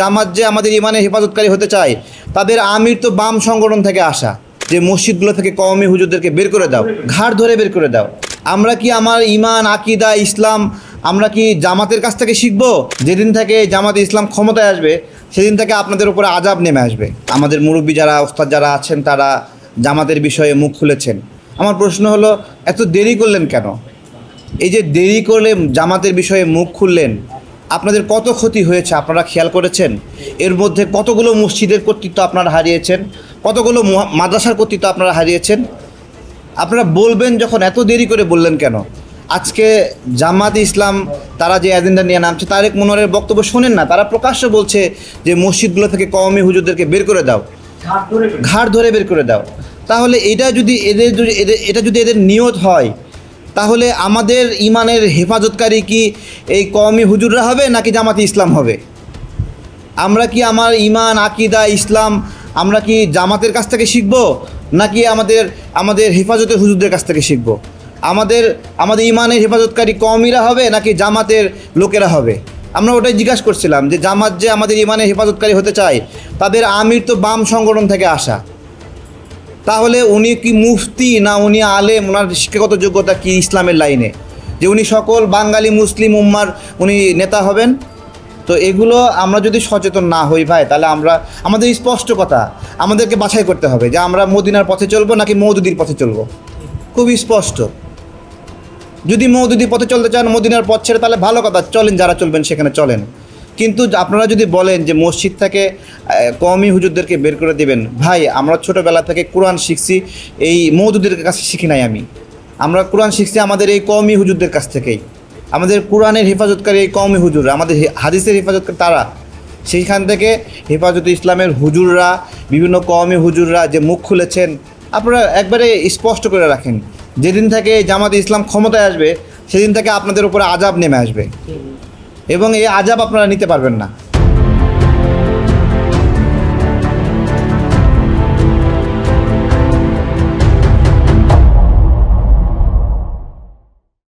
জামাত যে আমাদের ইমানের হেফাজতকারী হতে চায় তাদের আমির তো বাম সংগঠন থেকে আসা, যে মসজিদগুলো থেকে কওমি হুজুরদেরকে বের করে দাও, ঘাড় ধরে বের করে দাও। আমরা কি আমার ইমান, আকিদা, ইসলাম আমরা কি জামাতের কাছ থেকে শিখবো? যেদিন থেকে জামাতে ইসলাম ক্ষমতায় আসবে সেদিন থেকে আপনাদের উপরে আযাব নেমে আসবে। আমাদের মুরব্বী যারা, ওস্তাদ যারা আছেন তারা জামাতের বিষয়ে মুখ খুলেছেন। আমার প্রশ্ন হলো, এত দেরি করলেন কেন? এই যে দেরি করলে জামাতের বিষয়ে মুখ খুললেন, আপনাদের কত ক্ষতি হয়েছে আপনারা খেয়াল করেছেন? এর মধ্যে কতগুলো মসজিদের কর্তৃত্ব আপনারা হারিয়েছেন, কতগুলো মাদ্রাসার কর্তৃত্ব আপনারা হারিয়েছেন। আপনারা বলবেন যখন, এত দেরি করে বললেন কেন? আজকে জামাত ইসলাম তারা যে এজেন্ডা নিয়ে নামছে, তারেক মনোয়ারের বক্তব্য শোনেন না? তারা প্রকাশ্য বলছে যে মসজিদগুলো থেকে কওমি হুজুরদেরকে বের করে দাও, ঘাড় ধরে বের করে দাও। তাহলে এটা যদি এদের নিয়ত হয়, তাহলে আমাদের ইমানের হেফাজতকারী কি এই কওমি হুজুররা হবে নাকি জামাতে ইসলাম হবে? আমরা কি আমার ইমান, আকিদা, ইসলাম আমরা কি জামাতের কাছ থেকে শিখব নাকি আমাদের হেফাজতের হুজুরদের কাছ থেকে শিখব? আমাদের ইমানের হেফাজতকারী কওমিরা হবে নাকি জামাতের লোকেরা হবে? আমরা ওটাই জিজ্ঞাসা করছিলাম যে জামাত যে আমাদের ইমানের হেফাজতকারী হতে চায় তাদের আমির তো বাম সংগঠন থেকে আসা। তাহলে উনি কি মুফতি না উনি আলেম? ওনার শিক্ষাগত যোগ্যতা কি ইসলামের লাইনে, যে উনি সকল বাঙালি মুসলিম উম্মার উনি নেতা হবেন? তো এগুলো আমরা যদি সচেতন না হই ভাই, তাহলে আমাদের স্পষ্ট কথা, আমাদেরকে বাছাই করতে হবে যে আমরা মদিনার পথে চলবো নাকি মওদুদির পথে চলবো। খুবই স্পষ্ট। যদি মওদুদির পথে চলতে চান, মদিনার পথ ছেড়ে, তাহলে ভালো কথা, চলেন, যারা চলবেন সেখানে চলেন। কিন্তু আপনারা যদি বলেন যে মসজিদ থেকে কওমি হুজুরদেরকে বের করে দিবেন, ভাই আমরা ছোটোবেলা থেকে কোরআন শিখছি, এই মওদুদের কাছে শিখি নাই। আমরা কোরআন শিখছি আমাদের এই কওমি হুজুরদের কাছ থেকেই। আমাদের কোরআনের হেফাজতকারী এই কওমি হুজুররা, আমাদের হাদিসের হেফাজতকারী তারা। সেইখান থেকে হেফাজতে ইসলামের হুজুররা, বিভিন্ন কওমি হুজুররা যে মুখ খুলেছেন, আপনারা একবারে স্পষ্ট করে রাখেন, যেদিন থেকে জামাতে ইসলাম ক্ষমতায় আসবে সেদিন থেকে আপনাদের উপরে আযাব নেমে আসবে, এবং এই আযাব আপনারা নিতে পারবেন না।